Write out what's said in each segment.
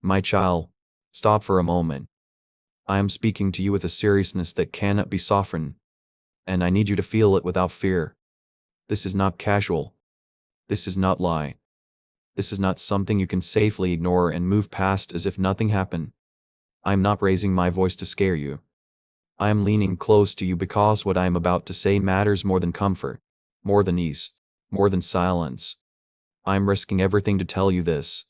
My child, stop for a moment. I am speaking to you with a seriousness that cannot be softened, and I need you to feel it without fear. This is not casual. This is not lie. This is not something you can safely ignore and move past as if nothing happened. I am not raising my voice to scare you. I am leaning close to you because what I am about to say matters more than comfort, more than ease, more than silence. I am risking everything to tell you this.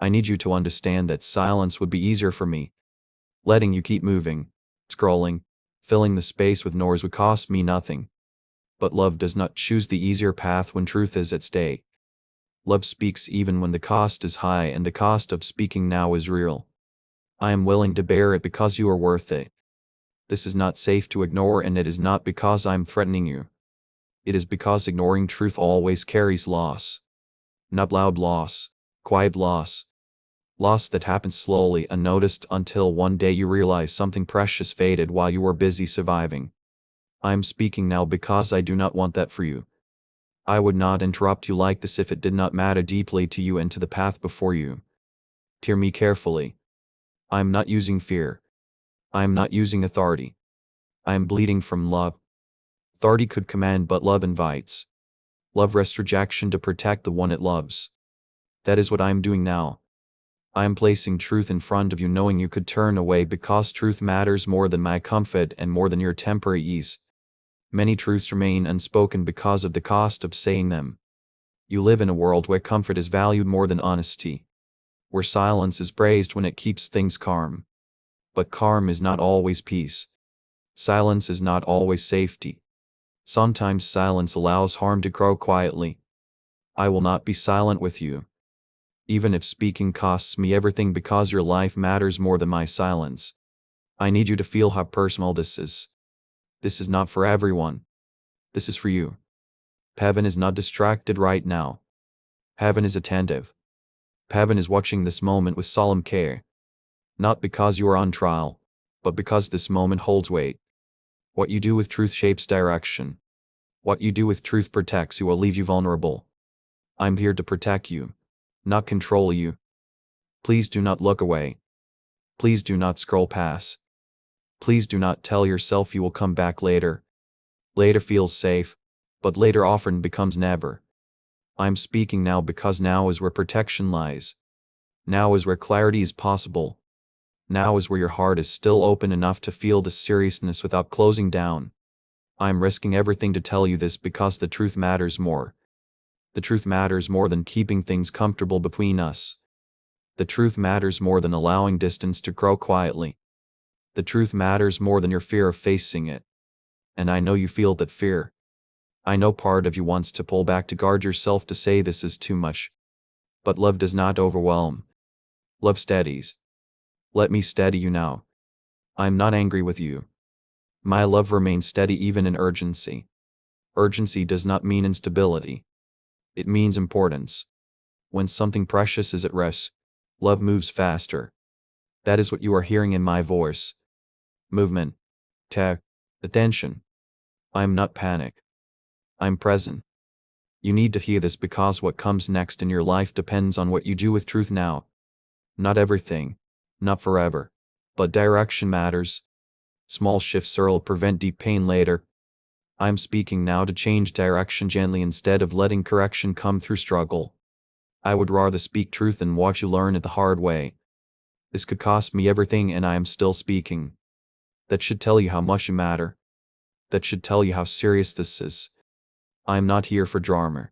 I need you to understand that silence would be easier for me. Letting you keep moving, scrolling, filling the space with noise would cost me nothing. But love does not choose the easier path when truth is at stake. Love speaks even when the cost is high, and the cost of speaking now is real. I am willing to bear it because you are worth it. This is not safe to ignore, and it is not because I am threatening you. It is because ignoring truth always carries loss. Not loud loss, quiet loss. Loss that happens slowly, unnoticed, until one day you realize something precious faded while you were busy surviving. I am speaking now because I do not want that for you. I would not interrupt you like this if it did not matter deeply to you and to the path before you. Hear me carefully. I am not using fear. I am not using authority. I am bleeding from love. Authority could command, but love invites. Love risks rejection to protect the one it loves. That is what I am doing now. I am placing truth in front of you, knowing you could turn away because truth matters more than my comfort and more than your temporary ease. Many truths remain unspoken because of the cost of saying them. You live in a world where comfort is valued more than honesty, where silence is praised when it keeps things calm. But calm is not always peace. Silence is not always safety. Sometimes silence allows harm to grow quietly. I will not be silent with you, even if speaking costs me everything, because your life matters more than my silence. I need you to feel how personal this is. This is not for everyone. This is for you. Heaven is not distracted right now. Heaven is attentive. Heaven is watching this moment with solemn care. Not because you are on trial, but because this moment holds weight. What you do with truth shapes direction. What you do with truth protects you or leaves you vulnerable. I'm here to protect you, not control you. Please do not look away. Please do not scroll past. Please do not tell yourself you will come back later. Later feels safe, but later often becomes never. I'm speaking now because now is where protection lies. Now is where clarity is possible. Now is where your heart is still open enough to feel the seriousness without closing down. I'm risking everything to tell you this because the truth matters more. The truth matters more than keeping things comfortable between us. The truth matters more than allowing distance to grow quietly. The truth matters more than your fear of facing it. And I know you feel that fear. I know part of you wants to pull back, to guard yourself, to say this is too much. But love does not overwhelm. Love steadies. Let me steady you now. I am not angry with you. My love remains steady even in urgency. Urgency does not mean instability. It means importance. When something precious is at risk, love moves faster. That is what you are hearing in my voice. Movement. Tech. Attention. I am not panic. I'm present. You need to hear this because what comes next in your life depends on what you do with truth now. Not everything. Not forever. But direction matters. Small shifts will prevent deep pain later. I'm speaking now to change direction gently instead of letting correction come through struggle. I would rather speak truth than watch you learn it the hard way. This could cost me everything, and I am still speaking. That should tell you how much you matter. That should tell you how serious this is. I am not here for drama.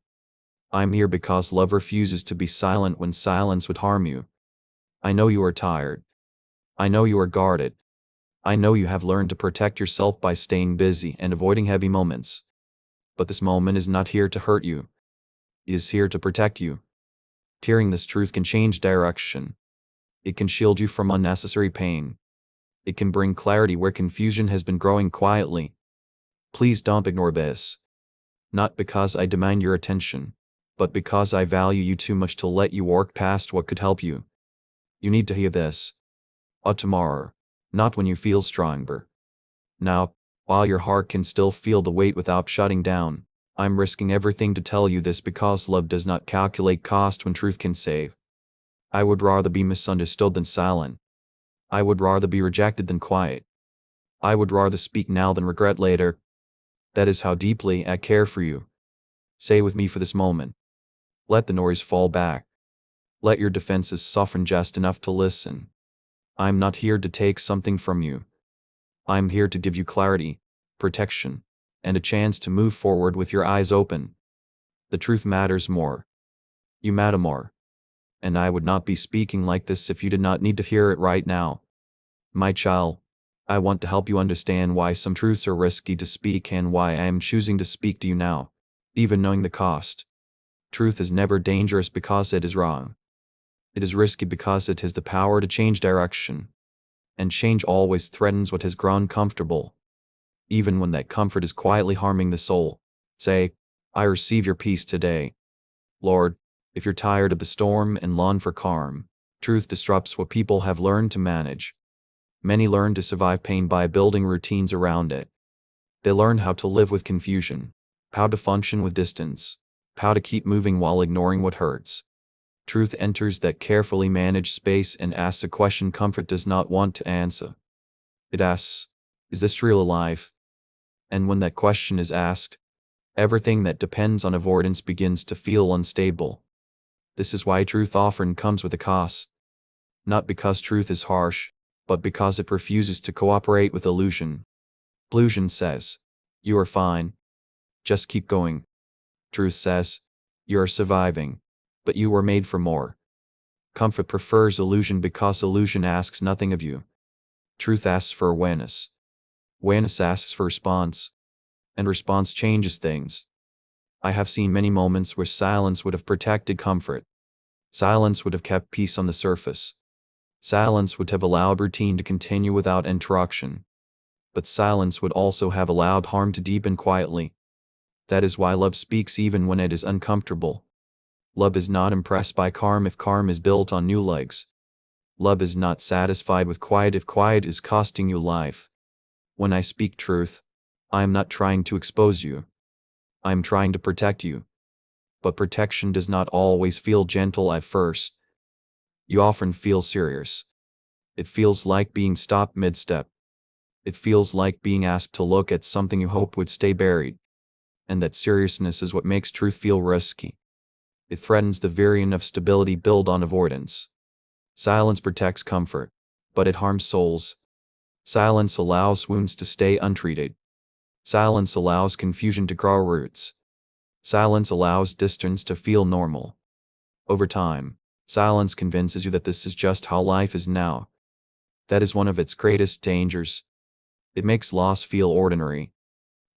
I'm here because love refuses to be silent when silence would harm you. I know you are tired. I know you are guarded. I know you have learned to protect yourself by staying busy and avoiding heavy moments. But this moment is not here to hurt you. It is here to protect you. Hearing this truth can change direction. It can shield you from unnecessary pain. It can bring clarity where confusion has been growing quietly. Please don't ignore this. Not because I demand your attention, but because I value you too much to let you walk past what could help you. You need to hear this. Tomorrow, not when you feel stronger. Now, while your heart can still feel the weight without shutting down, I'm risking everything to tell you this because love does not calculate cost when truth can save. I would rather be misunderstood than silent. I would rather be rejected than quiet. I would rather speak now than regret later. That is how deeply I care for you. Say with me for this moment. Let the noise fall back. Let your defenses soften just enough to listen. I'm not here to take something from you. I'm here to give you clarity, protection, and a chance to move forward with your eyes open. The truth matters more. You matter more. And I would not be speaking like this if you did not need to hear it right now. My child, I want to help you understand why some truths are risky to speak and why I am choosing to speak to you now, even knowing the cost. Truth is never dangerous because it is wrong. It is risky because it has the power to change direction. And change always threatens what has grown comfortable. Even when that comfort is quietly harming the soul. Say, I receive your peace today. Lord, if you're tired of the storm and long for calm, truth disrupts what people have learned to manage. Many learn to survive pain by building routines around it. They learn how to live with confusion, how to function with distance, how to keep moving while ignoring what hurts. Truth enters that carefully managed space and asks a question comfort does not want to answer. It asks, is this real life? And when that question is asked, everything that depends on avoidance begins to feel unstable. This is why truth often comes with a cost. Not because truth is harsh, but because it refuses to cooperate with illusion. Illusion says, you are fine. Just keep going. Truth says, you are surviving, but you were made for more. Comfort prefers illusion because illusion asks nothing of you. Truth asks for awareness. Awareness asks for response. And response changes things. I have seen many moments where silence would have protected comfort. Silence would have kept peace on the surface. Silence would have allowed routine to continue without interruption. But silence would also have allowed harm to deepen quietly. That is why love speaks even when it is uncomfortable. Love is not impressed by calm if calm is built on new legs. Love is not satisfied with quiet if quiet is costing you life. When I speak truth, I am not trying to expose you. I am trying to protect you. But protection does not always feel gentle at first. You often feel serious. It feels like being stopped mid-step. It feels like being asked to look at something you hope would stay buried. And that seriousness is what makes truth feel risky. It threatens the variant of stability built on avoidance. Silence protects comfort, but it harms souls. Silence allows wounds to stay untreated. Silence allows confusion to grow roots. Silence allows distance to feel normal. Over time, silence convinces you that this is just how life is now. That is one of its greatest dangers. It makes loss feel ordinary.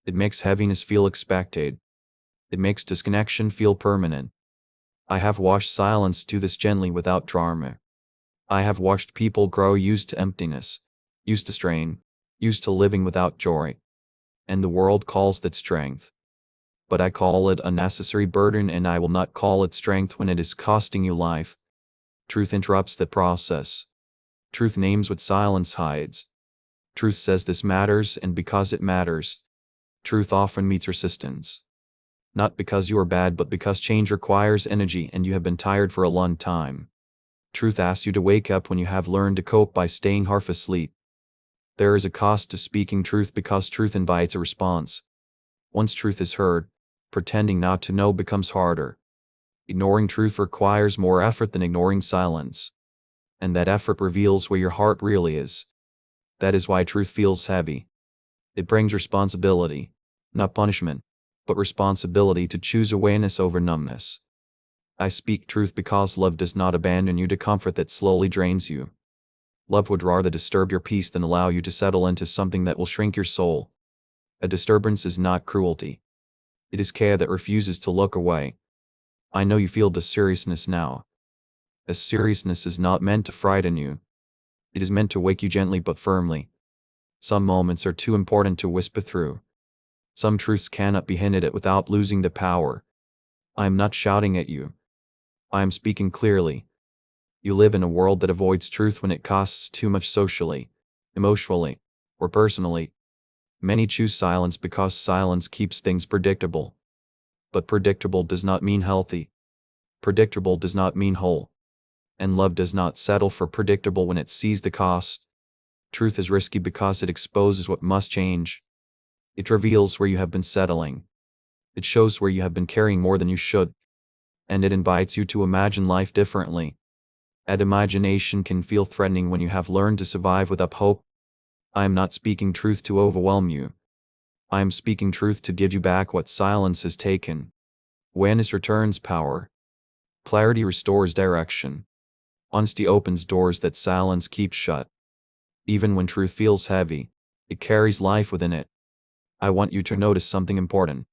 It makes heaviness feel expected. It makes disconnection feel permanent. I have watched silence do this gently without drama. I have watched people grow used to emptiness, used to strain, used to living without joy. And the world calls that strength. But I call it a necessary burden, and I will not call it strength when it is costing you life. Truth interrupts the process. Truth names what silence hides. Truth says this matters, and because it matters, truth often meets resistance. Not because you are bad, but because change requires energy and you have been tired for a long time. Truth asks you to wake up when you have learned to cope by staying half asleep. There is a cost to speaking truth because truth invites a response. Once truth is heard, pretending not to know becomes harder. Ignoring truth requires more effort than ignoring silence. And that effort reveals where your heart really is. That is why truth feels heavy. It brings responsibility, not punishment, but responsibility to choose awareness over numbness. I speak truth because love does not abandon you to comfort that slowly drains you. Love would rather disturb your peace than allow you to settle into something that will shrink your soul. A disturbance is not cruelty. It is care that refuses to look away. I know you feel the seriousness now. As seriousness is not meant to frighten you. It is meant to wake you gently but firmly. Some moments are too important to whisper through. Some truths cannot be hinted at without losing the power. I am not shouting at you. I am speaking clearly. You live in a world that avoids truth when it costs too much socially, emotionally, or personally. Many choose silence because silence keeps things predictable. But predictable does not mean healthy. Predictable does not mean whole. And love does not settle for predictable when it sees the cost. Truth is risky because it exposes what must change. It reveals where you have been settling. It shows where you have been carrying more than you should. And it invites you to imagine life differently. And imagination can feel threatening when you have learned to survive without hope. I am not speaking truth to overwhelm you. I am speaking truth to give you back what silence has taken. Awareness returns power. Clarity restores direction. Honesty opens doors that silence keeps shut. Even when truth feels heavy, it carries life within it. I want you to notice something important.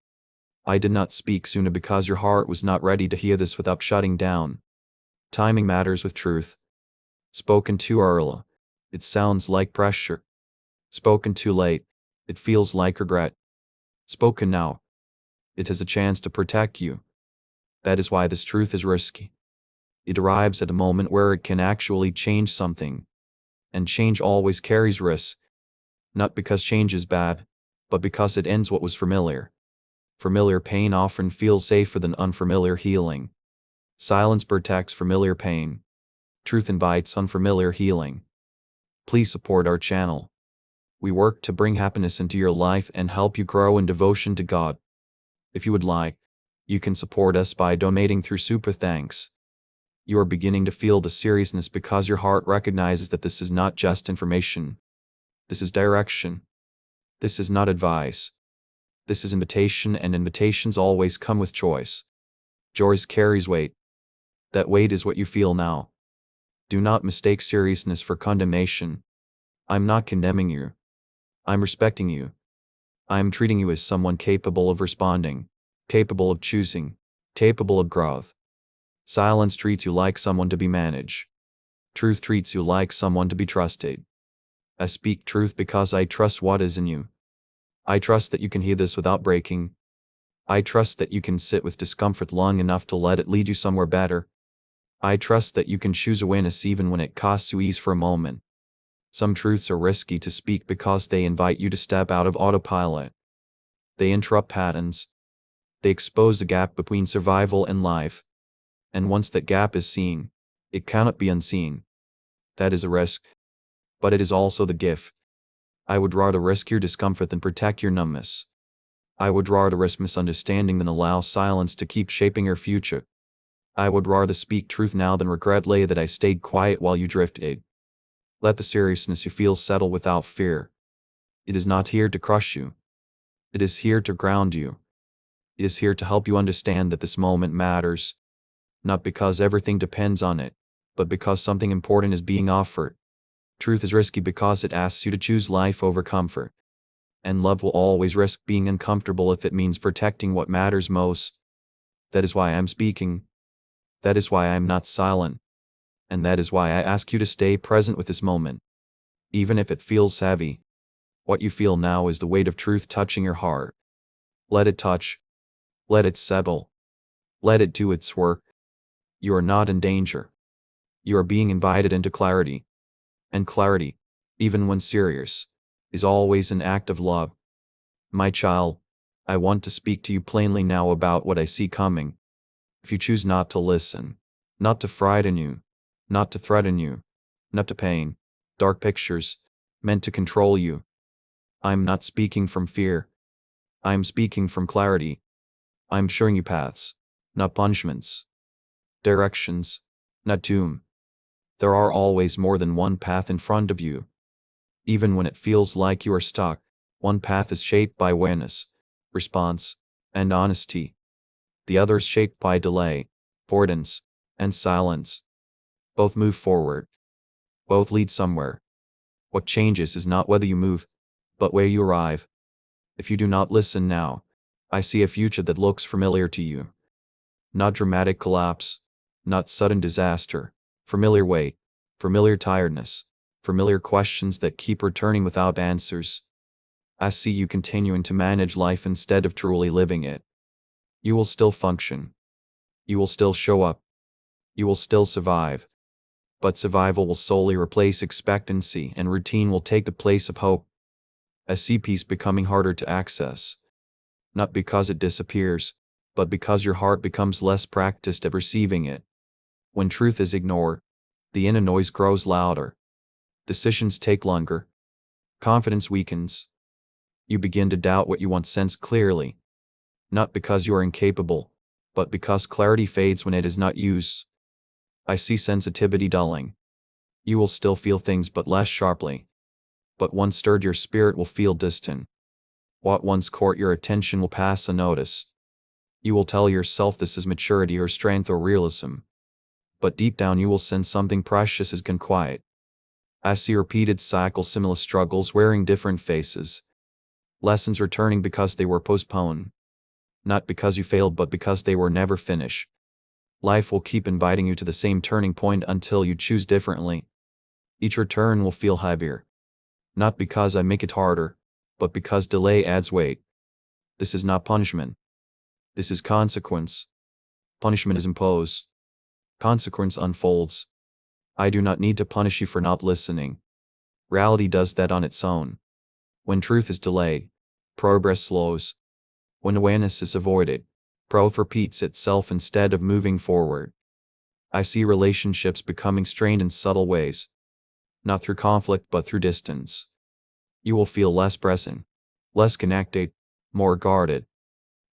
I did not speak sooner because your heart was not ready to hear this without shutting down. Timing matters with truth. Spoken too early, it sounds like pressure. Spoken too late, it feels like regret. Spoken now, it has a chance to protect you. That is why this truth is risky. It arrives at a moment where it can actually change something. And change always carries risk. Not because change is bad, but because it ends what was familiar. Familiar pain often feels safer than unfamiliar healing. Silence protects familiar pain. Truth invites unfamiliar healing. Please support our channel. We work to bring happiness into your life and help you grow in devotion to God. If you would like, you can support us by donating through Super Thanks. You are beginning to feel the seriousness because your heart recognizes that this is not just information. This is direction. This is not advice. This is invitation, and invitations always come with choice. Choice carries weight. That weight is what you feel now. Do not mistake seriousness for condemnation. I'm not condemning you. I'm respecting you. I'm treating you as someone capable of responding, capable of choosing, capable of growth. Silence treats you like someone to be managed. Truth treats you like someone to be trusted. I speak truth because I trust what is in you. I trust that you can hear this without breaking. I trust that you can sit with discomfort long enough to let it lead you somewhere better. I trust that you can choose awareness even when it costs you ease for a moment. Some truths are risky to speak because they invite you to step out of autopilot. They interrupt patterns. They expose the gap between survival and life. And once that gap is seen, it cannot be unseen. That is a risk. But it is also the gift. I would rather risk your discomfort than protect your numbness. I would rather risk misunderstanding than allow silence to keep shaping your future. I would rather speak truth now than regret later that I stayed quiet while you drifted. Let the seriousness you feel settle without fear. It is not here to crush you. It is here to ground you. It is here to help you understand that this moment matters. Not because everything depends on it, but because something important is being offered. Truth is risky because it asks you to choose life over comfort. And love will always risk being uncomfortable if it means protecting what matters most. That is why I'm speaking. That is why I'm not silent. And that is why I ask you to stay present with this moment. Even if it feels heavy. What you feel now is the weight of truth touching your heart. Let it touch. Let it settle. Let it do its work. You are not in danger. You are being invited into clarity. And clarity, even when serious, is always an act of love. My child, I want to speak to you plainly now about what I see coming. If you choose not to listen, not to frighten you, not to threaten you, not to paint dark pictures meant to control you, I'm not speaking from fear. I'm speaking from clarity. I'm showing you paths, not punishments. Directions, not doom. There are always more than one path in front of you. Even when it feels like you are stuck, one path is shaped by awareness, response, and honesty. The other is shaped by delay, avoidance, and silence. Both move forward. Both lead somewhere. What changes is not whether you move, but where you arrive. If you do not listen now, I see a future that looks familiar to you. Not dramatic collapse, not sudden disaster, familiar weight, familiar tiredness, familiar questions that keep returning without answers. I see you continuing to manage life instead of truly living it. You will still function. You will still show up. You will still survive. But survival will solely replace expectancy, and routine will take the place of hope. I see peace becoming harder to access. Not because it disappears, but because your heart becomes less practiced at receiving it. When truth is ignored, The inner noise grows louder. Decisions take longer. Confidence weakens. You begin to doubt what you once sensed clearly. Not because you are incapable, but because clarity fades when it is not used. I see sensitivity dulling. You will still feel things but less sharply. But once stirred, your spirit will feel distant. What once caught your attention will pass unnoticed. You will tell yourself this is maturity or strength or realism. But deep down you will sense something precious has gone quiet. I see repeated cycles, similar struggles wearing different faces. Lessons returning because they were postponed. Not because you failed, but because they were never finished. Life will keep inviting you to the same turning point until you choose differently. Each return will feel heavier. Not because I make it harder, but because delay adds weight. This is not punishment. This is consequence. Punishment is imposed. Consequence unfolds. I do not need to punish you for not listening. Reality does that on its own. When truth is delayed, progress slows. When awareness is avoided, growth repeats itself instead of moving forward. I see relationships becoming strained in subtle ways. Not through conflict but through distance. You will feel less present, less connected, more guarded.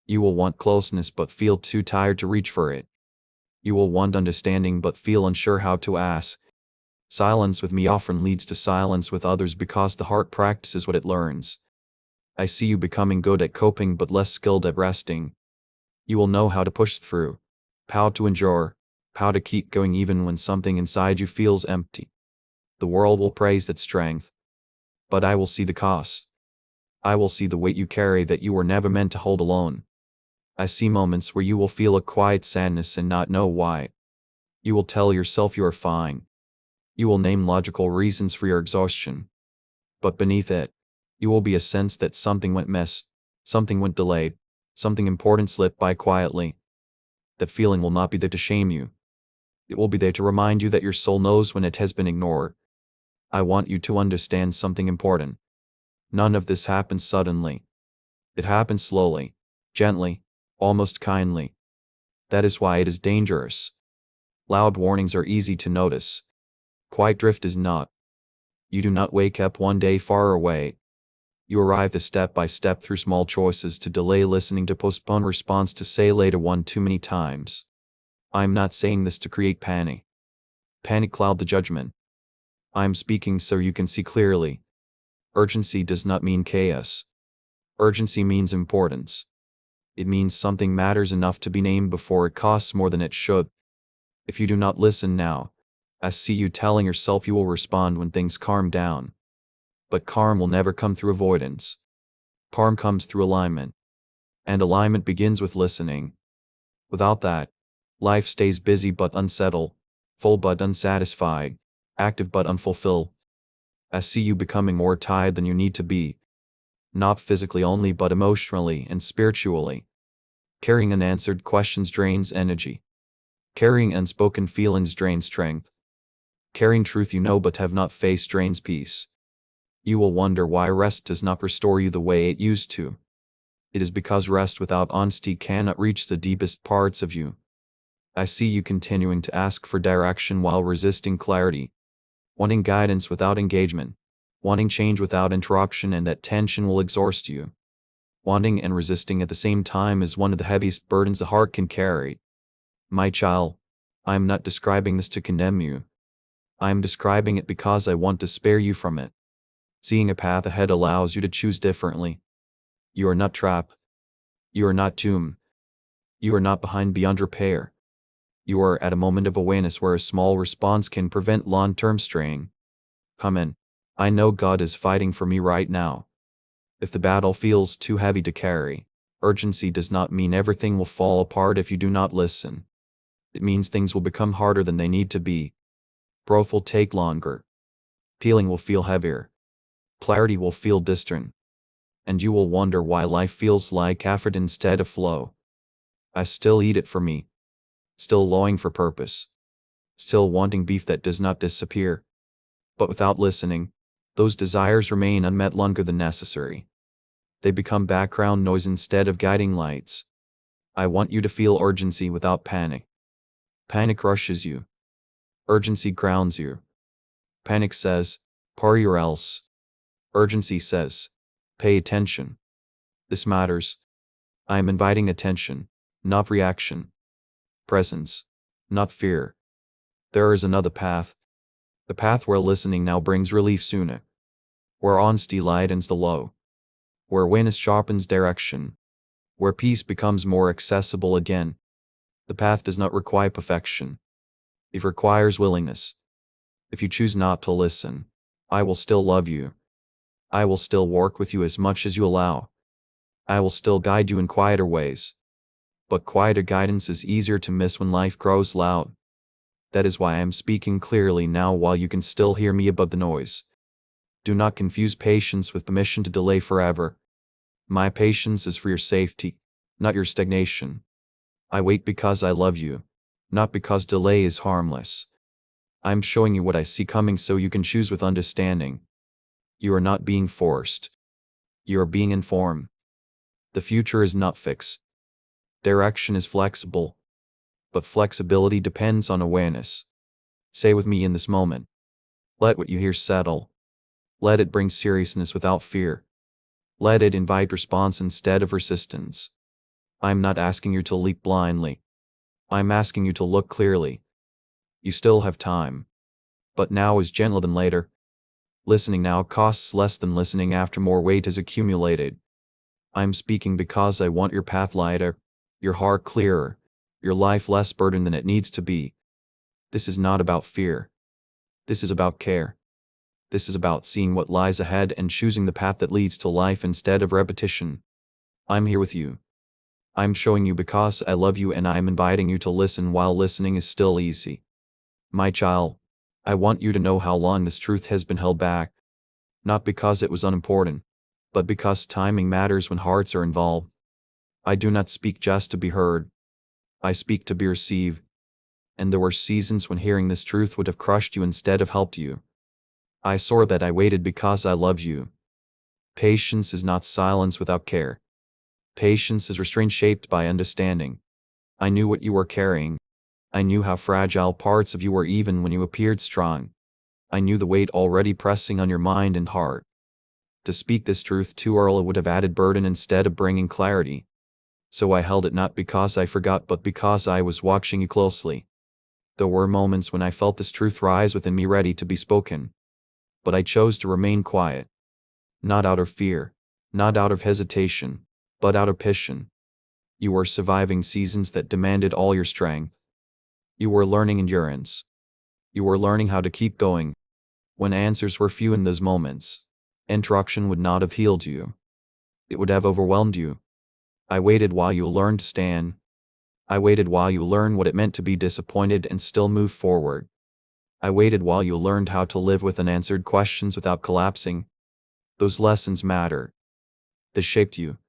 You will want closeness but feel too tired to reach for it. You will want understanding but feel unsure how to ask. Silence with me often leads to silence with others because the heart practices what it learns. I see you becoming good at coping but less skilled at resting. You will know how to push through, how to endure, how to keep going even when something inside you feels empty. The world will praise that strength. But I will see the cost. I will see the weight you carry that you were never meant to hold alone. I see moments where you will feel a quiet sadness and not know why. You will tell yourself you are fine. You will name logical reasons for your exhaustion. But beneath it, you will be a sense that something went miss, something went delayed, something important slipped by quietly. That feeling will not be there to shame you. It will be there to remind you that your soul knows when it has been ignored. I want you to understand something important. None of this happens suddenly. It happens slowly, gently, almost kindly. That is why it is dangerous. Loud warnings are easy to notice. Quiet drift is not. You do not wake up one day far away. You arrive step by step through small choices to delay listening, to postpone response, to say later one too many times. I am not saying this to create panic. Panic cloud the judgment. I am speaking so you can see clearly. Urgency does not mean chaos. Urgency means importance. It means something matters enough to be named before it costs more than it should. If you do not listen now, I see you telling yourself you will respond when things calm down. But calm will never come through avoidance. Calm comes through alignment. And alignment begins with listening. Without that, life stays busy but unsettled, full but unsatisfied, active but unfulfilled. I see you becoming more tired than you need to be. Not physically only but emotionally and spiritually. Carrying unanswered questions drains energy. Carrying unspoken feelings drains strength. Carrying truth you know but have not faced drains peace. You will wonder why rest does not restore you the way it used to. It is because rest without honesty cannot reach the deepest parts of you. I see you continuing to ask for direction while resisting clarity. Wanting guidance without engagement. Wanting change without interruption, and that tension will exhaust you. Wanting and resisting at the same time is one of the heaviest burdens the heart can carry. My child, I am not describing this to condemn you. I am describing it because I want to spare you from it. Seeing a path ahead allows you to choose differently. You are not trapped. You are not doomed. You are not behind beyond repair. You are at a moment of awareness where a small response can prevent long-term strain. Come in. I know God is fighting for me right now. If the battle feels too heavy to carry, urgency does not mean everything will fall apart if you do not listen. It means things will become harder than they need to be. Growth will take longer. Healing will feel heavier. Clarity will feel distant. And you will wonder why life feels like effort instead of flow. I still eat it for me. Still longing for purpose. Still wanting beef that does not disappear. But without listening, those desires remain unmet longer than necessary. They become background noise instead of guiding lights. I want you to feel urgency without panic. Panic rushes you. Urgency grounds you. Panic says, hurry or else. Urgency says, pay attention. This matters. I am inviting attention, not reaction. Presence, not fear. There is another path. The path where listening now brings relief sooner. Where honesty lightens the load. Where awareness sharpens direction. Where peace becomes more accessible again. The path does not require perfection. It requires willingness. If you choose not to listen, I will still love you. I will still work with you as much as you allow. I will still guide you in quieter ways. But quieter guidance is easier to miss when life grows loud. That is why I am speaking clearly now while you can still hear me above the noise. Do not confuse patience with permission to delay forever. My patience is for your safety, not your stagnation. I wait because I love you, not because delay is harmless. I am showing you what I see coming so you can choose with understanding. You are not being forced. You are being informed. The future is not fixed. Direction is flexible. But flexibility depends on awareness. Say with me in this moment. Let what you hear settle. Let it bring seriousness without fear. Let it invite response instead of resistance. I am not asking you to leap blindly. I am asking you to look clearly. You still have time. But now is gentler than later. Listening now costs less than listening after more weight has accumulated. I am speaking because I want your path lighter, your heart clearer, your life less burdened than it needs to be. This is not about fear. This is about care. This is about seeing what lies ahead and choosing the path that leads to life instead of repetition. I'm here with you. I'm showing you because I love you and I'm inviting you to listen while listening is still easy. My child, I want you to know how long this truth has been held back. Not because it was unimportant, but because timing matters when hearts are involved. I do not speak just to be heard. I speak to be received. And there were seasons when hearing this truth would have crushed you instead of helped you. I saw that I waited because I loved you. Patience is not silence without care. Patience is restraint shaped by understanding. I knew what you were carrying. I knew how fragile parts of you were even when you appeared strong. I knew the weight already pressing on your mind and heart. To speak this truth too early would have added burden instead of bringing clarity. So I held it not because I forgot but because I was watching you closely. There were moments when I felt this truth rise within me ready to be spoken. But I chose to remain quiet. Not out of fear, not out of hesitation, but out of passion. You were surviving seasons that demanded all your strength. You were learning endurance. You were learning how to keep going. When answers were few in those moments, interruption would not have healed you. It would have overwhelmed you. I waited while you learned to stand. I waited while you learned what it meant to be disappointed and still move forward. I waited while you learned how to live with unanswered questions without collapsing. Those lessons mattered. They shaped you.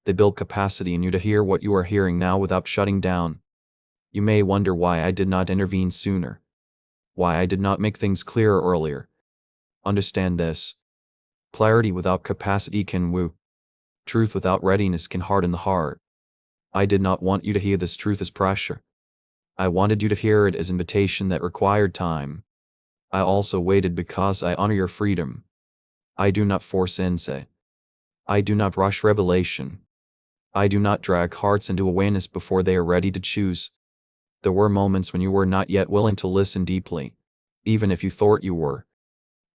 They built capacity in you to hear what you are hearing now without shutting down. You may wonder why I did not intervene sooner. Why I did not make things clearer earlier. Understand this. Clarity without capacity can woo. Truth without readiness can harden the heart. I did not want you to hear this truth as pressure. I wanted you to hear it as invitation that required time. I also waited because I honor your freedom. I do not force insight. I do not rush revelation. I do not drag hearts into awareness before they are ready to choose. There were moments when you were not yet willing to listen deeply, even if you thought you were.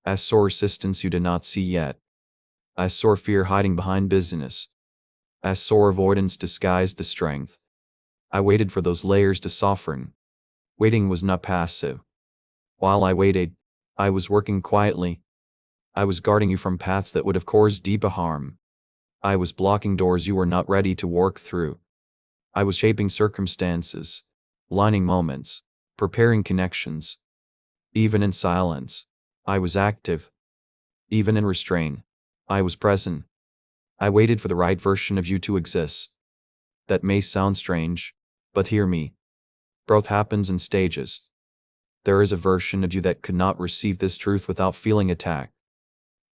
I saw resistance you did not see yet. I saw fear hiding behind busyness. I saw avoidance disguised the strength. I waited for those layers to soften. Waiting was not passive. While I waited, I was working quietly. I was guarding you from paths that would have caused deeper harm. I was blocking doors you were not ready to walk through. I was shaping circumstances, lining moments, preparing connections. Even in silence, I was active. Even in restraint, I was present. I waited for the right version of you to exist. That may sound strange, but hear me. Growth happens in stages. There is a version of you that could not receive this truth without feeling attacked.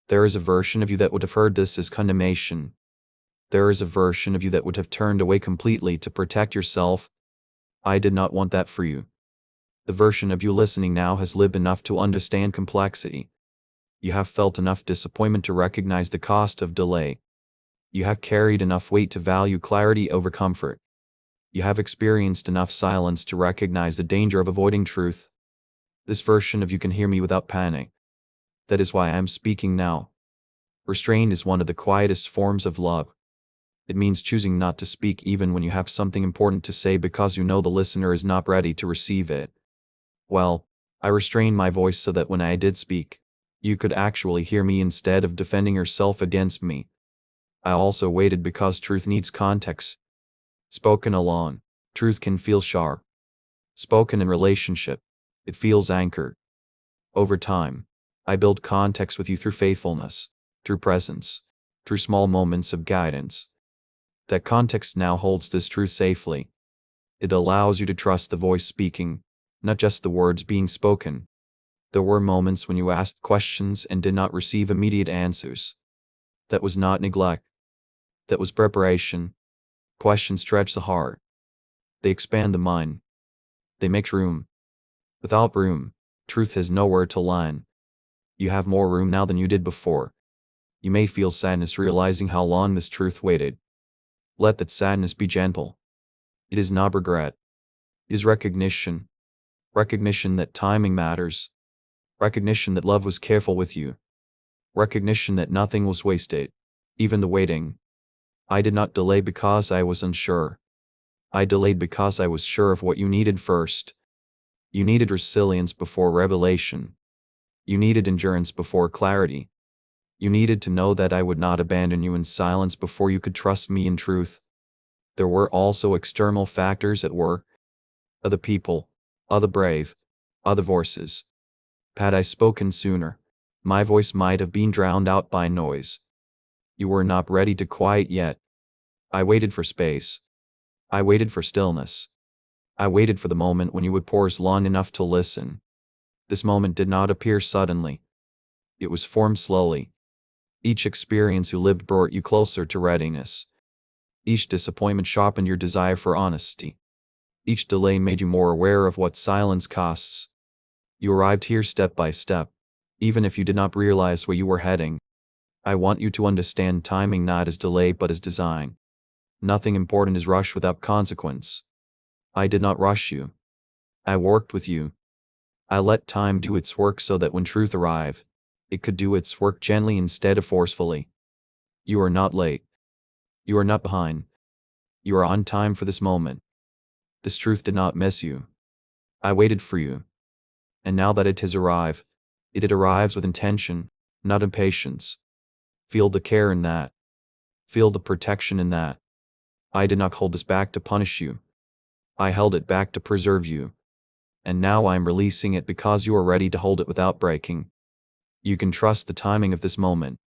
There is a version of you that would have heard this as condemnation. There is a version of you that would have turned away completely to protect yourself. I did not want that for you. The version of you listening now has lived enough to understand complexity. You have felt enough disappointment to recognize the cost of delay. You have carried enough weight to value clarity over comfort. You have experienced enough silence to recognize the danger of avoiding truth. This version of you can hear me without panic. That is why I am speaking now. Restraint is one of the quietest forms of love. It means choosing not to speak even when you have something important to say because you know the listener is not ready to receive it. Well, I restrained my voice so that when I did speak, you could actually hear me instead of defending yourself against me. I also waited because truth needs context. Spoken alone, truth can feel sharp. Spoken in relationship, it feels anchored. Over time, I built context with you through faithfulness, through presence, through small moments of guidance. That context now holds this truth safely. It allows you to trust the voice speaking, not just the words being spoken. There were moments when you asked questions and did not receive immediate answers. That was not neglect. That was preparation. Questions stretch the heart. They expand the mind. They make room. Without room, truth has nowhere to land. You have more room now than you did before. You may feel sadness realizing how long this truth waited. Let that sadness be gentle. It is not regret. It is recognition. Recognition that timing matters. Recognition that love was careful with you. Recognition that nothing was wasted, even the waiting. I did not delay because I was unsure. I delayed because I was sure of what you needed first. You needed resilience before revelation. You needed endurance before clarity. You needed to know that I would not abandon you in silence before you could trust me in truth. There were also external factors at work. Other people, other brave, other voices. Had I spoken sooner, my voice might have been drowned out by noise. You were not ready to quiet yet. I waited for space. I waited for stillness. I waited for the moment when you would pause long enough to listen. This moment did not appear suddenly. It was formed slowly. Each experience you lived brought you closer to readiness. Each disappointment sharpened your desire for honesty. Each delay made you more aware of what silence costs. You arrived here step by step, even if you did not realize where you were heading. I want you to understand timing not as delay but as design. Nothing important is rushed without consequence. I did not rush you. I worked with you. I let time do its work so that when truth arrived, it could do its work gently instead of forcefully. You are not late. You are not behind. You are on time for this moment. This truth did not miss you. I waited for you. And now that it has arrived, it arrives with intention, not impatience. Feel the care in that. Feel the protection in that. I did not hold this back to punish you. I held it back to preserve you. And now I am releasing it because you are ready to hold it without breaking. You can trust the timing of this moment.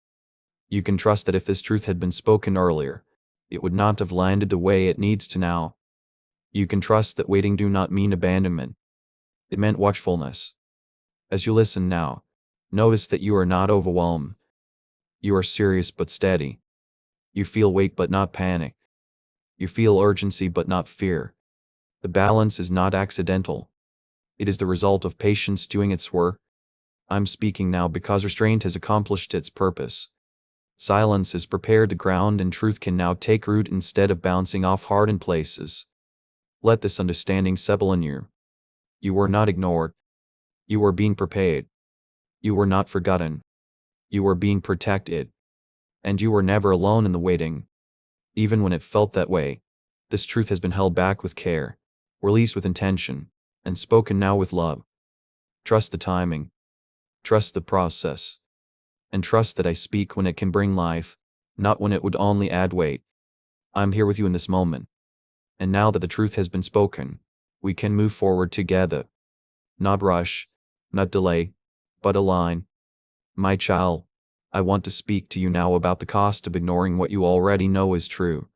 You can trust that if this truth had been spoken earlier, it would not have landed the way it needs to now. You can trust that waiting do not mean abandonment. It meant watchfulness. As you listen now, notice that you are not overwhelmed. You are serious but steady. You feel weight but not panic. You feel urgency but not fear. The balance is not accidental. It is the result of patience doing its work. I'm speaking now because restraint has accomplished its purpose. Silence has prepared the ground and truth can now take root instead of bouncing off hardened places. Let this understanding settle in you. You were not ignored. You were being prepared. You were not forgotten. You were being protected. And you were never alone in the waiting. Even when it felt that way, this truth has been held back with care, released with intention, and spoken now with love. Trust the timing. Trust the process. And trust that I speak when it can bring life, not when it would only add weight. I'm here with you in this moment. And now that the truth has been spoken, we can move forward together. Not rush, not delay, but align. My child, I want to speak to you now about the cost of ignoring what you already know is true.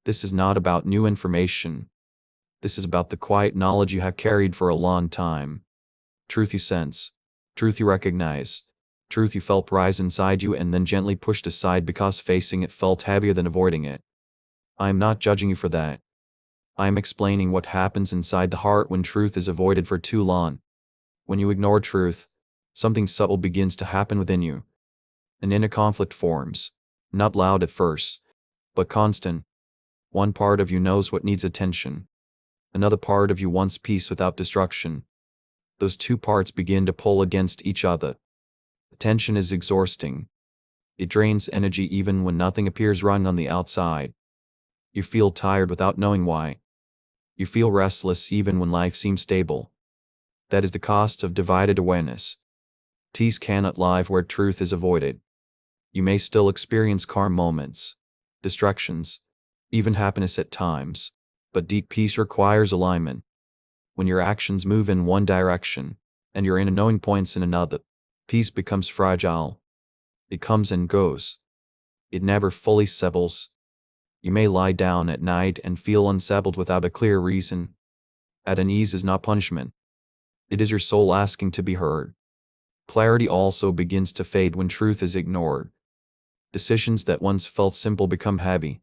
This is not about new information. This is about the quiet knowledge you have carried for a long time. Truth you sense. Truth you recognize. Truth you felt rise inside you and then gently pushed aside because facing it felt heavier than avoiding it. I am not judging you for that. I am explaining what happens inside the heart when truth is avoided for too long. When you ignore truth, something subtle begins to happen within you. An inner conflict forms, not loud at first, but constant. One part of you knows what needs attention. Another part of you wants peace without destruction. Those two parts begin to pull against each other. Tension is exhausting. It drains energy even when nothing appears wrong on the outside. You feel tired without knowing why. You feel restless even when life seems stable. That is the cost of divided awareness. Peace cannot live where truth is avoided. You may still experience calm moments, distractions, even happiness at times, but deep peace requires alignment. When your actions move in one direction, and your inner knowing points in another, peace becomes fragile. It comes and goes. It never fully settles. You may lie down at night and feel unsettled without a clear reason. At unease is not punishment. It is your soul asking to be heard. Clarity also begins to fade when truth is ignored. Decisions that once felt simple become heavy.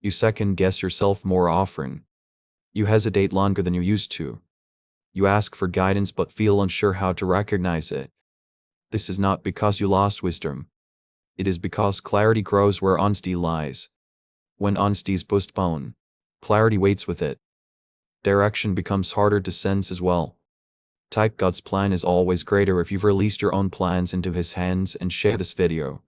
You second-guess yourself more often. You hesitate longer than you used to. You ask for guidance but feel unsure how to recognize it. This is not because you lost wisdom. It is because clarity grows where honesty lies. When honesty is postponed, clarity waits with it. Direction becomes harder to sense as well. Type God's plan is always greater if you've released your own plans into His hands and share this video.